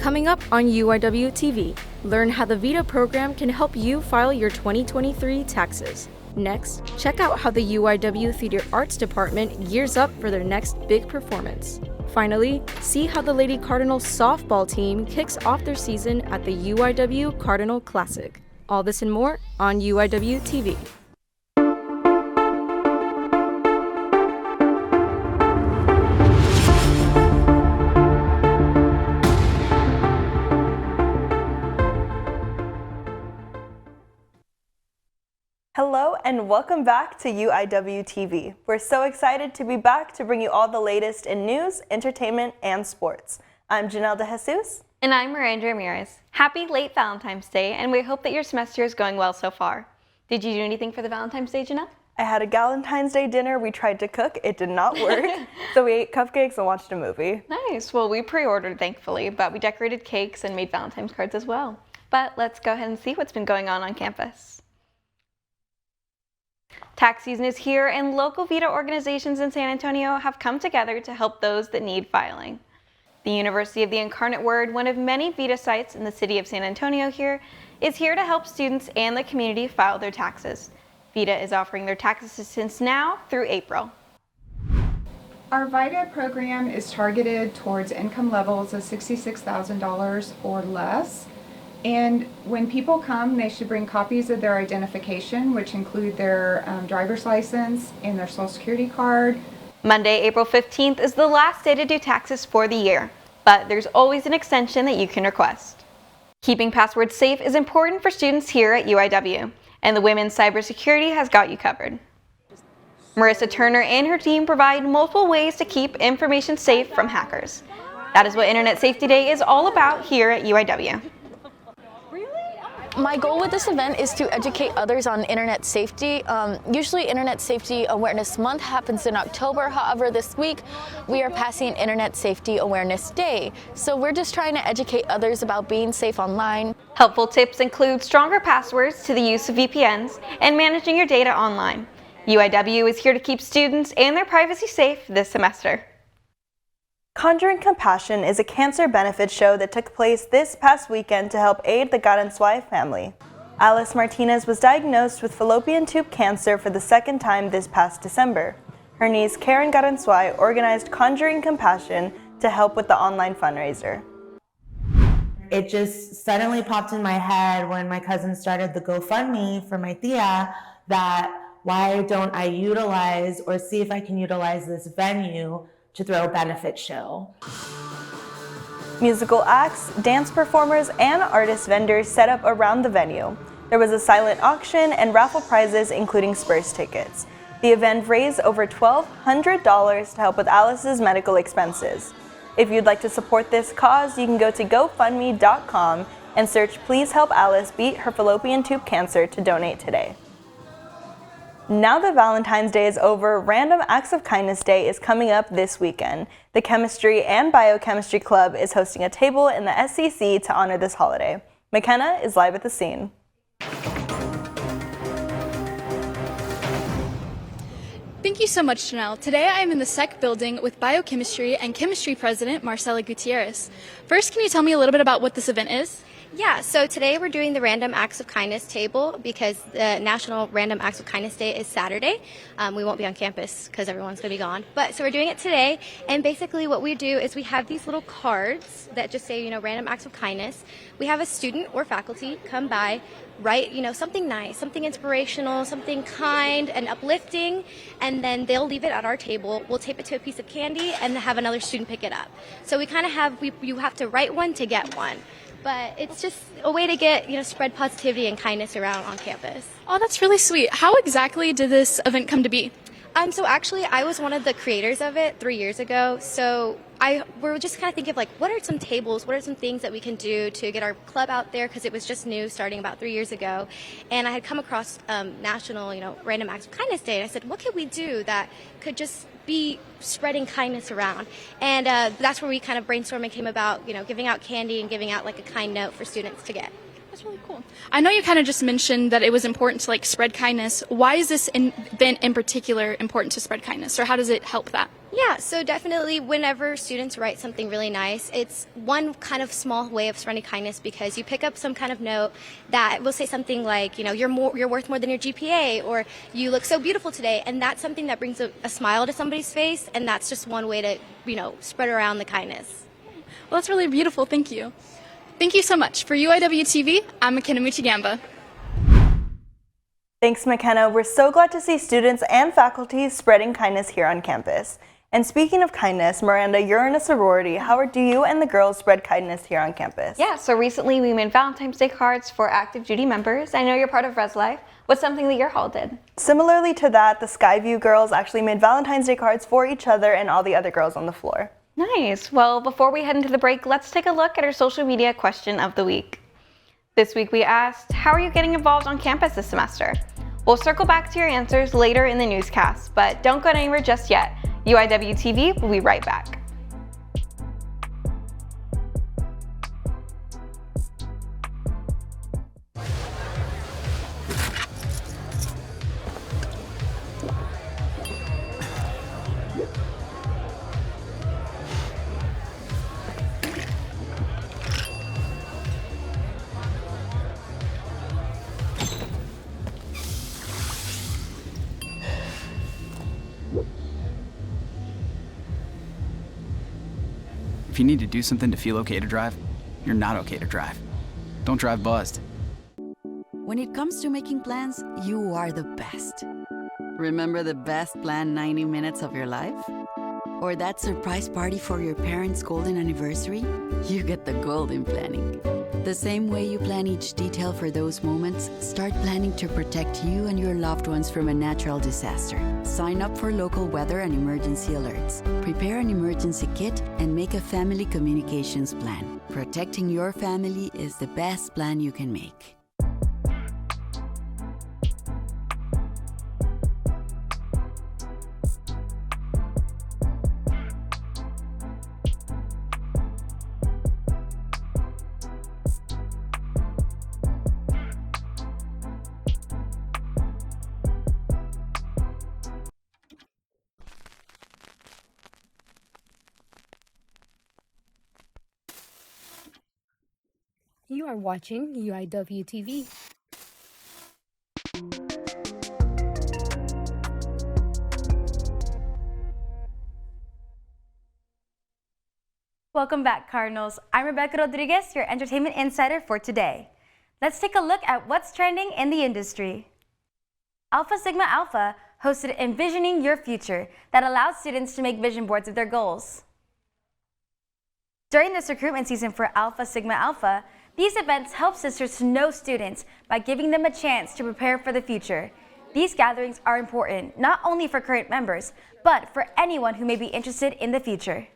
Coming up on UIWtv, learn how the VITA program can help you file your 2023 taxes. Next, check out how the UIW Theater Arts Department gears up for their next big performance. Finally, see how the Lady Cardinals softball team kicks off their season at the UIW Cardinal Classic. All this and more on UIWtv. Hello and welcome back to UIWtv. We're so excited to be back to bring you all the latest in news, entertainment, and sports. I'm Janelle De Jesus. And I'm Miranda Ramirez. Happy late Valentine's Day, and we hope that your semester is going well so far. Did you do anything for the Valentine's Day, Janelle? I had a Valentine's Day dinner. We tried to cook. It did not work. So we ate cupcakes and watched a movie. Nice. Well, we pre-ordered, thankfully, but we decorated cakes and made Valentine's cards as well. But let's go ahead and see what's been going on campus. Tax season is here, and local VITA organizations in San Antonio have come together to help those that need filing. The University of the Incarnate Word, one of many VITA sites in the city of San Antonio is here to help students and the community file their taxes. VITA is offering their tax assistance now through April. Our VITA program is targeted towards income levels of $66,000 or less. And when people come, they should bring copies of their identification, which include their driver's license and their social security card. Monday, April 15th is the last day to do taxes for the year, but there's always an extension that you can request. Keeping passwords safe is important for students here at UIW, and the Women's Cybersecurity has got you covered. Marissa Turner and her team provide multiple ways to keep information safe from hackers. That is what Internet Safety Day is all about here at UIW. My goal with this event is to educate others on internet safety. Usually Internet Safety Awareness Month happens in October. However, this week we are passing Internet Safety Awareness Day. So we're just trying to educate others about being safe online. Helpful tips include stronger passwords to the use of VPNs and managing your data online. UIW is here to keep students and their privacy safe this semester. Conjuring Compassion is a cancer benefit show that took place this past weekend to help aid the Garanswai family. Alice Martinez was diagnosed with fallopian tube cancer for the second time this past December. Her niece Karen Garanswai organized Conjuring Compassion to help with the online fundraiser. It just suddenly popped in my head when my cousin started the GoFundMe for my tia that why don't I utilize or see if I can utilize this venue to throw a benefit show. Musical acts, dance performers, and artist vendors set up around the venue. There was a silent auction and raffle prizes including Spurs tickets. The event raised over $1,200 to help with Alice's medical expenses. If you'd like to support this cause, you can go to GoFundMe.com and search Please Help Alice Beat Her Fallopian Tube Cancer to donate today. Now that Valentine's Day is over, Random Acts of Kindness Day is coming up this weekend. The Chemistry and Biochemistry Club is hosting a table in the SCC to honor this holiday. McKenna is live at the scene. Thank you so much, Janelle. Today I am in the SEC building with Biochemistry and Chemistry President Marcela Gutierrez. First, can you tell me a little bit about what this event is? Yeah, so today we're doing the Random Acts of Kindness table because the National Random Acts of Kindness Day is Saturday. We won't be on campus because everyone's going to be gone. So we're doing it today, and basically what we do is we have these little cards that just say, Random Acts of Kindness. We have a student or faculty come by, write, something nice, something inspirational, something kind and uplifting, and then they'll leave it at our table. We'll tape it to a piece of candy and have another student pick it up. So we kind of have, you have to write one to get one. But it's just a way to get, spread positivity and kindness around on campus. Oh, that's really sweet. How exactly did this event come to be? So actually, I was one of the creators of it 3 years ago. So we're just kind of thinking of what are some tables, what are some things that we can do to get our club out there, because it was just new starting about 3 years ago. And I had come across National, Random Acts of Kindness Day, and I said, what could we do that could just be spreading kindness around? And that's where we kind of brainstormed and came about, giving out candy and giving out a kind note for students to get. That's really cool. I know you kind of just mentioned that it was important to spread kindness. Why is this event in particular important to spread kindness, or how does it help that? Yeah, so definitely whenever students write something really nice, it's one kind of small way of spreading kindness because you pick up some kind of note that will say something like, you're worth more than your GPA, or you look so beautiful today, and that's something that brings a smile to somebody's face, and that's just one way to, spread around the kindness. Well, that's really beautiful. Thank you. Thank you so much. For UIWtv, I'm McKenna Muchigamba. Thanks, McKenna. We're so glad to see students and faculty spreading kindness here on campus. And speaking of kindness, Miranda, you're in a sorority. How do you and the girls spread kindness here on campus? Yeah, so recently we made Valentine's Day cards for active duty members. I know you're part of Res Life. What's something that your hall did? Similarly to that, the Skyview girls actually made Valentine's Day cards for each other and all the other girls on the floor. Nice. Well, before we head into the break, let's take a look at our social media question of the week. This week we asked, how are you getting involved on campus this semester? We'll circle back to your answers later in the newscast, but don't go anywhere just yet. UIWtv will be right back. If you need to do something to feel okay to drive, you're not okay to drive. Don't drive buzzed. When it comes to making plans, you are the best. Remember the best planned 90 minutes of your life? Or that surprise party for your parents' golden anniversary? You get the golden planning. The same way you plan each detail for those moments, start planning to protect you and your loved ones from a natural disaster. Sign up for local weather and emergency alerts. Prepare an emergency kit and make a family communications plan. Protecting your family is the best plan you can make. You are watching UIWtv. Welcome back, Cardinals. I'm Rebecca Rodriguez, your entertainment insider for today. Let's take a look at what's trending in the industry. Alpha Sigma Alpha hosted Envisioning Your Future that allows students to make vision boards of their goals. During this recruitment season for Alpha Sigma Alpha, these events help sisters to know students by giving them a chance to prepare for the future. These gatherings are important not only for current members, but for anyone who may be interested in the future.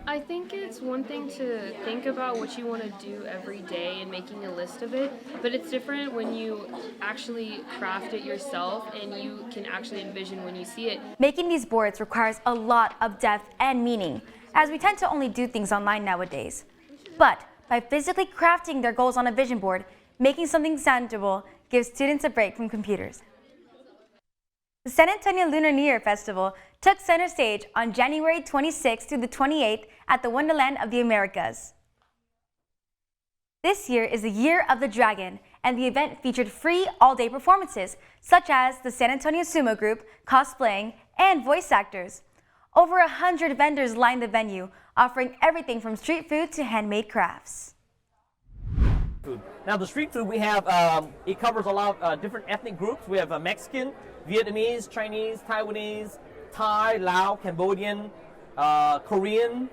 I think it's one thing to think about what you want to do every day and making a list of it, but it's different when you actually craft it yourself and you can actually envision when you see it. Making these boards requires a lot of depth and meaning, as we tend to only do things online nowadays. But by physically crafting their goals on a vision board, making something tangible gives students a break from computers. The San Antonio Lunar New Year Festival took center stage on January 26th through the 28th at the Wonderland of the Americas. This year is the Year of the Dragon, and the event featured free all-day performances, such as the San Antonio Sumo Group, cosplaying, and voice actors. Over 100 vendors lined the venue, offering everything from street food to handmade crafts. Now the street food we have, it covers a lot of different ethnic groups. We have Mexican, Vietnamese, Chinese, Taiwanese, Thai, Lao, Cambodian, Korean,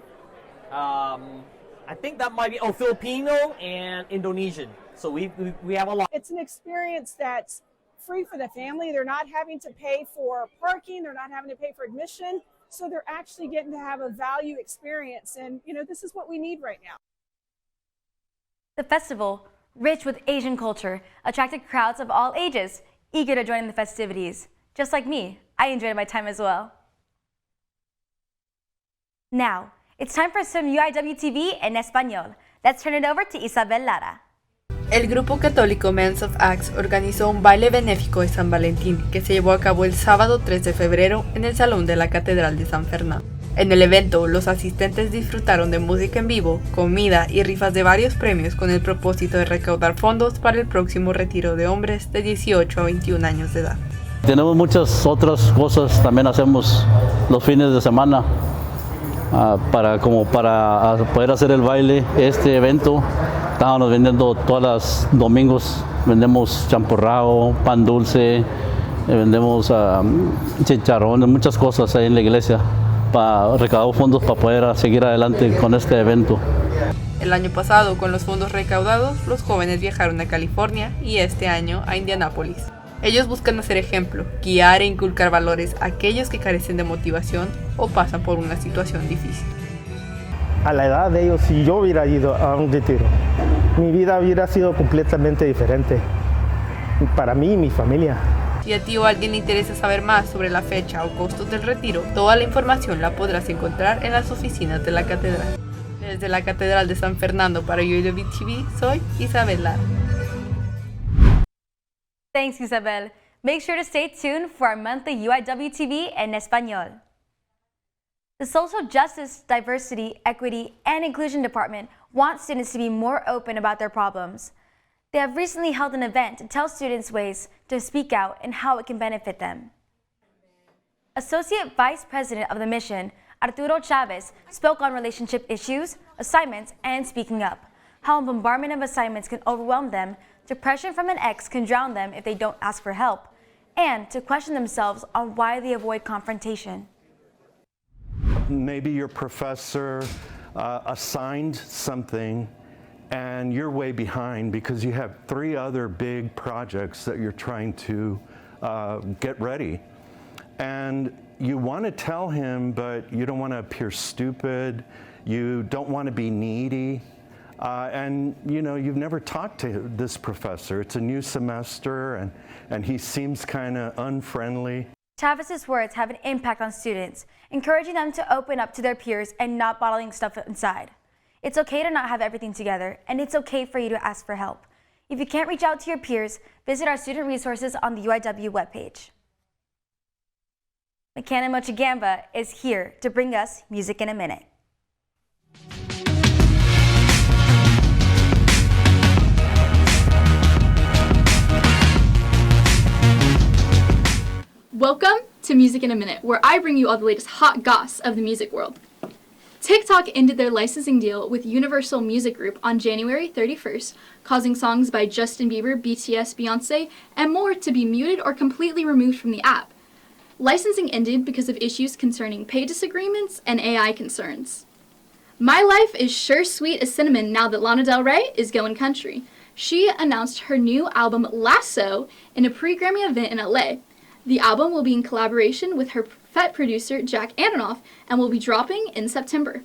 I think that might be, Filipino and Indonesian. So we have a lot. It's an experience that's free for the family. They're not having to pay for parking. They're not having to pay for admission. So they're actually getting to have a value experience. And, this is what we need right now. The festival, rich with Asian culture, attracted crowds of all ages, eager to join in the festivities. Just like me, I enjoyed my time as well. Now, it's time for some UIWtv en Español. Let's turn it over to Isabel Lara. El grupo católico Men's of Acts organizó un baile benéfico de San Valentín que se llevó a cabo el sábado 3 de febrero en el Salón de la Catedral de San Fernando. En el evento, los asistentes disfrutaron de música en vivo, comida y rifas de varios premios con el propósito de recaudar fondos para el próximo retiro de hombres de 18 a 21 años de edad. Tenemos muchas otras cosas, también hacemos los fines de semana para poder hacer el baile. Este evento estábamos vendiendo todos los domingos, vendemos champurrado, pan dulce, vendemos chicharrones, muchas cosas ahí en la iglesia para recaudar fondos para poder seguir adelante con este evento. El año pasado, con los fondos recaudados, los jóvenes viajaron a California y este año a Indianápolis. Ellos buscan hacer ejemplo, guiar e inculcar valores a aquellos que carecen de motivación o pasan por una situación difícil. A la edad de ellos, si yo hubiera ido a un retiro, mi vida hubiera sido completamente diferente para mí y mi familia. Si a ti o a alguien le interesa saber más sobre la fecha o costos del retiro, toda la información la podrás encontrar en las oficinas de la catedral. Desde la Catedral de San Fernando para UIWtv, soy Isabel Lara. Thanks, Isabel. Make sure to stay tuned for our monthly UIWtv en español. The Social Justice, Diversity, Equity, and Inclusion Department wants students to be more open about their problems. They have recently held an event to tell students ways to speak out and how it can benefit them. Associate Vice President of the mission, Arturo Chavez, spoke on relationship issues, assignments, and speaking up, how a bombardment of assignments can overwhelm them, depression from an ex can drown them if they don't ask for help, and to question themselves on why they avoid confrontation. Maybe your professor assigned something and you're way behind because you have 3 other big projects that you're trying to get ready. And you want to tell him, but you don't want to appear stupid. You don't want to be needy. And you know, you've never talked to this professor. It's a new semester and he seems kind of unfriendly. Chavez's words have an impact on students, encouraging them to open up to their peers and not bottling stuff inside. It's okay to not have everything together, and it's okay for you to ask for help. If you can't reach out to your peers, visit our student resources on the UIW webpage. McKenna Mochigamba is here to bring us Music in a Minute. Welcome to Music in a Minute, where I bring you all the latest hot goss of the music world. TikTok ended their licensing deal with Universal Music Group on January 31st, causing songs by Justin Bieber, BTS, Beyonce, and more to be muted or completely removed from the app. Licensing ended because of issues concerning pay disagreements and AI concerns. My life is sure sweet as cinnamon now that Lana Del Rey is going country. She announced her new album Lasso in a pre-Grammy event in LA. The album will be in collaboration with her FET producer Jack Antonoff and will be dropping in September.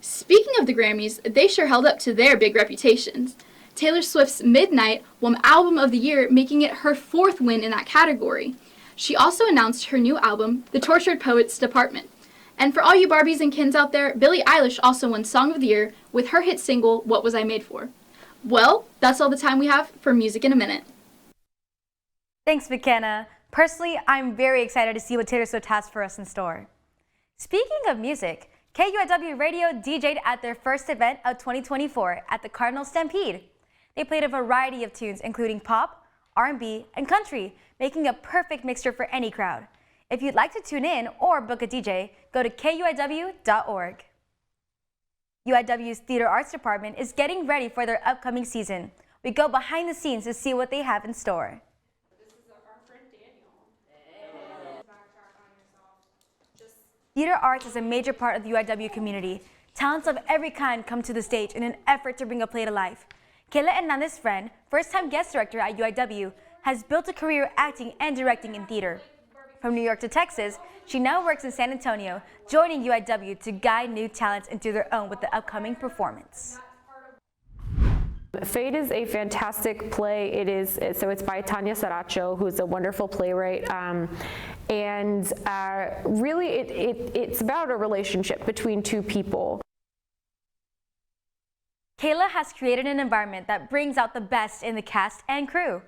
Speaking of the Grammys, they sure held up to their big reputations. Taylor Swift's Midnight won Album of the Year, making it her 4th win in that category. She also announced her new album, The Tortured Poets Department. And for all you Barbies and Kens out there, Billie Eilish also won Song of the Year with her hit single, What Was I Made For? Well, that's all the time we have for Music in a Minute. Thanks, McKenna. Personally, I'm very excited to see what Taylor Swift has for us in store. Speaking of music, KUIW Radio DJ'd at their first event of 2024 at the Cardinal Stampede. They played a variety of tunes, including pop, R&B, and country, making a perfect mixture for any crowd. If you'd like to tune in or book a DJ, go to KUIW.org. UIW's Theater Arts Department is getting ready for their upcoming season. We go behind the scenes to see what they have in store. Theater arts is a major part of the UIW community. Talents of every kind come to the stage in an effort to bring a play to life. Kayla Hernandez's friend, first-time guest director at UIW, has built a career acting and directing in theater. From New York to Texas, she now works in San Antonio, joining UIW to guide new talents into their own with the upcoming performance. Fate is a fantastic play. It's by Tanya Saracho, who's a wonderful playwright, and really it's about a relationship between 2 people. Kayla has created an environment that brings out the best in the cast and crew.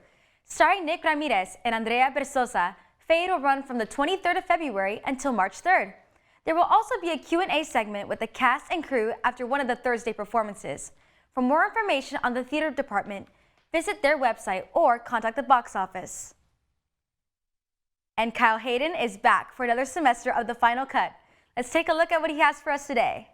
Starring Nick Ramirez and Andrea Berzosa, Fade will run from the 23rd of February until March 3rd. There will also be a Q&A segment with the cast and crew after one of the Thursday performances. For more information on the theater department, visit their website or contact the box office. And Kyle Hayden is back for another semester of The Final Cut. Let's take a look at what he has for us today.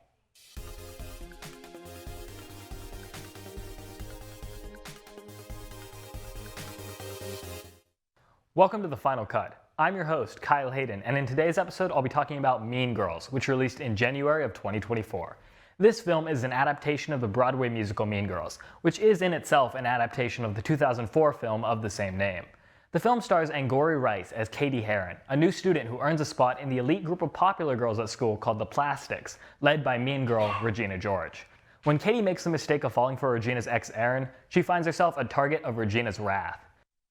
Welcome to The Final Cut. I'm your host, Kyle Hayden, and in today's episode, I'll be talking about Mean Girls, which released in January of 2024. This film is an adaptation of the Broadway musical Mean Girls, which is in itself an adaptation of the 2004 film of the same name. The film stars Angourie Rice as Katie Heron, a new student who earns a spot in the elite group of popular girls at school called the Plastics, led by mean girl Regina George. When Katie makes the mistake of falling for Regina's ex Aaron, she finds herself a target of Regina's wrath.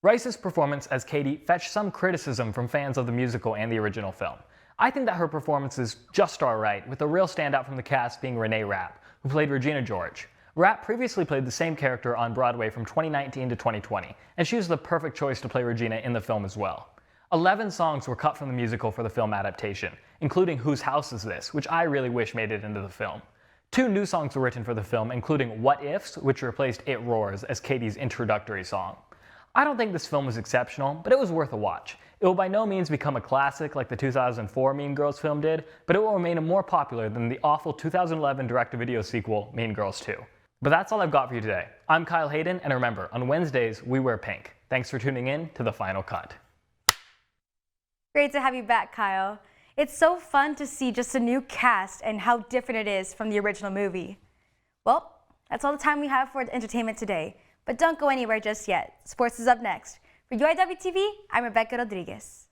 Rice's performance as Katie fetched some criticism from fans of the musical and the original film. I think that her performance is just alright, with the real standout from the cast being Renee Rapp, who played Regina George. Rapp previously played the same character on Broadway from 2019 to 2020, and she was the perfect choice to play Regina in the film as well. 11 songs were cut from the musical for the film adaptation, including Whose House Is This?, which I really wish made it into the film. 2 new songs were written for the film, including What Ifs, which replaced It Roars as Katie's introductory song. I don't think this film was exceptional, but it was worth a watch. It will by no means become a classic like the 2004 Mean Girls film did, but it will remain more popular than the awful 2011 direct-to-video sequel, Mean Girls 2. But that's all I've got for you today. I'm Kyle Hayden, and remember, on Wednesdays, we wear pink. Thanks for tuning in to The Final Cut. Great to have you back, Kyle. It's so fun to see just a new cast and how different it is from the original movie. Well, that's all the time we have for entertainment today. But don't go anywhere just yet. Sports is up next. For UIWtv, I'm Rebecca Rodriguez.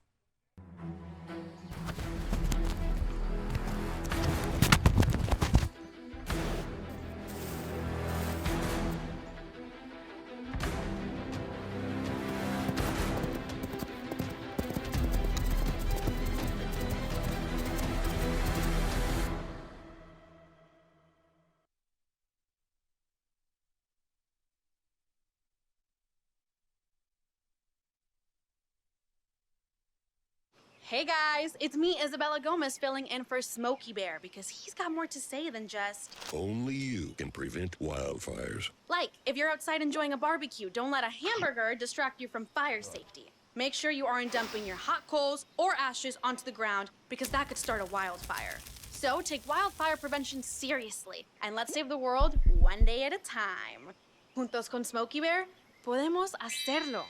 Hey guys, it's me, Isabella Gomez, filling in for Smokey Bear because he's got more to say than just... Only you can prevent wildfires. Like, if you're outside enjoying a barbecue, don't let a hamburger distract you from fire safety. Make sure you aren't dumping your hot coals or ashes onto the ground because that could start a wildfire. So take wildfire prevention seriously and let's save the world one day at a time. Juntos con Smokey Bear, podemos hacerlo.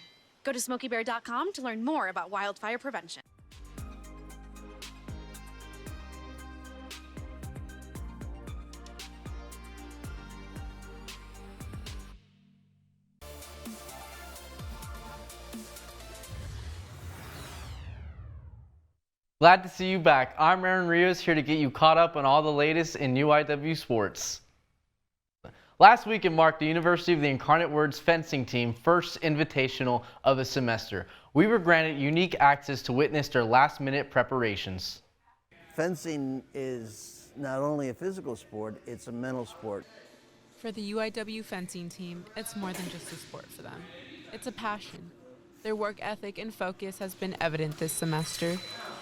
Go to smokeybear.com to learn more about wildfire prevention. Glad to see you back. I'm Aaron Rios, here to get you caught up on all the latest in UIW sports. Last week it marked the University of the Incarnate Word's fencing team first invitational of the semester. We were granted unique access to witness their last-minute preparations. Fencing is not only a physical sport, it's a mental sport. For the UIW fencing team, it's more than just a sport for them. It's a passion. Their work ethic and focus has been evident this semester.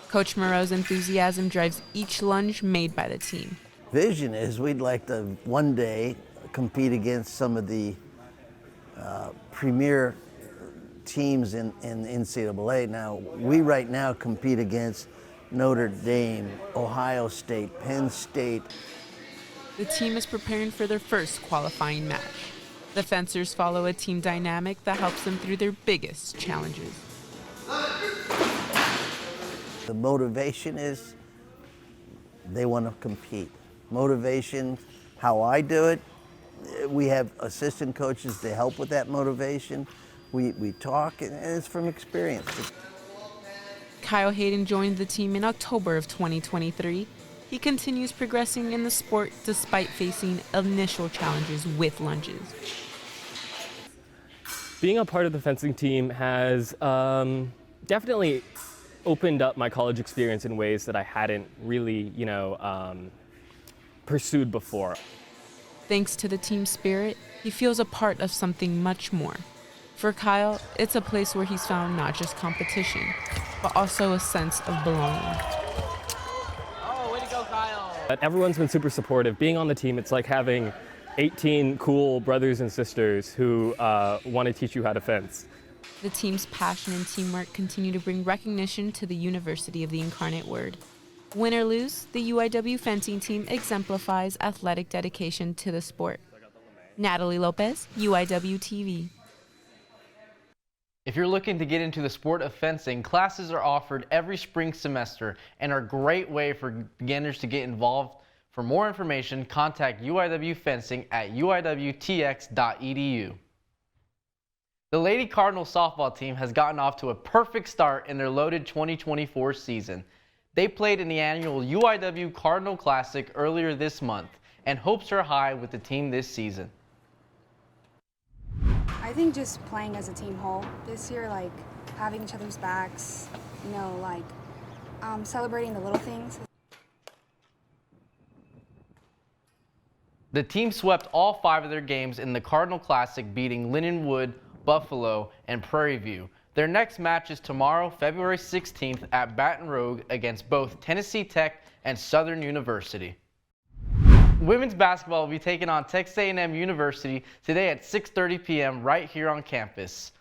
Coach Moreau's enthusiasm drives each lunge made by the team. Vision is we'd like to one day compete against some of the premier teams in NCAA. Now, we right now compete against Notre Dame, Ohio State, Penn State. The team is preparing for their first qualifying match. The fencers follow a team dynamic that helps them through their biggest challenges. The motivation is they want to compete. Motivation, how I do it, we have assistant coaches to help with that motivation. We talk, and it's from experience. Kyle Hayden joined the team in October of 2023. He continues progressing in the sport despite facing initial challenges with lunges. Being a part of the fencing team has definitely opened up my college experience in ways that I hadn't really, pursued before. Thanks to the team spirit, he feels a part of something much more. For Kyle, it's a place where he's found not just competition, but also a sense of belonging. Oh, way to go, Kyle! Everyone's been super supportive. Being on the team, it's like having 18 cool brothers and sisters who want to teach you how to fence. The team's passion and teamwork continue to bring recognition to the University of the Incarnate Word. Win or lose, the UIW fencing team exemplifies athletic dedication to the sport. Natalie Lopez, UIWtv. If you're looking to get into the sport of fencing, classes are offered every spring semester and are a great way for beginners to get involved. For more information, contact UIW Fencing at uiwtx.edu. The Lady Cardinal softball team has gotten off to a perfect start in their loaded 2024 season. They played in the annual UIW Cardinal Classic earlier this month, and hopes are high with the team this season. I think just playing as a team whole this year, like having each other's backs, celebrating the little things. The team swept all 5 of their games in the Cardinal Classic, beating Lindenwood, Buffalo, and Prairie View. Their next match is tomorrow, February 16th at Baton Rouge against both Tennessee Tech and Southern University. Women's basketball will be taking on Texas A&M University today at 6:30 p.m. right here on campus.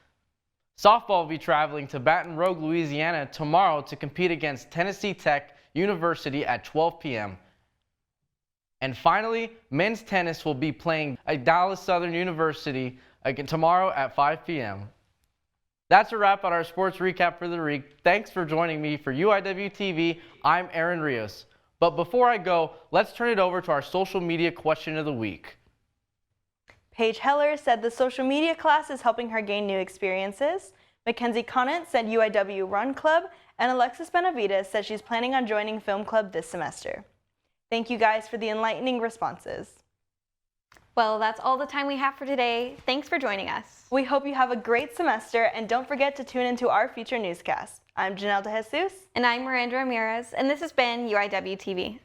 Softball will be traveling to Baton Rouge, Louisiana tomorrow to compete against Tennessee Tech University at 12 p.m. And finally, men's tennis will be playing at Dallas Southern University again tomorrow at 5 p.m. That's a wrap on our sports recap for the week. Thanks for joining me for UIWtv. I'm Aaron Rios. But before I go, let's turn it over to our social media question of the week. Paige Heller said the social media class is helping her gain new experiences. Mackenzie Conant said UIW Run Club, and Alexis Benavides said she's planning on joining Film Club this semester. Thank you guys for the enlightening responses. Well, that's all the time we have for today. Thanks for joining us. We hope you have a great semester, and don't forget to tune into our future newscast. I'm Janelle De Jesus. And I'm Miranda Ramirez, and this has been UIWtv.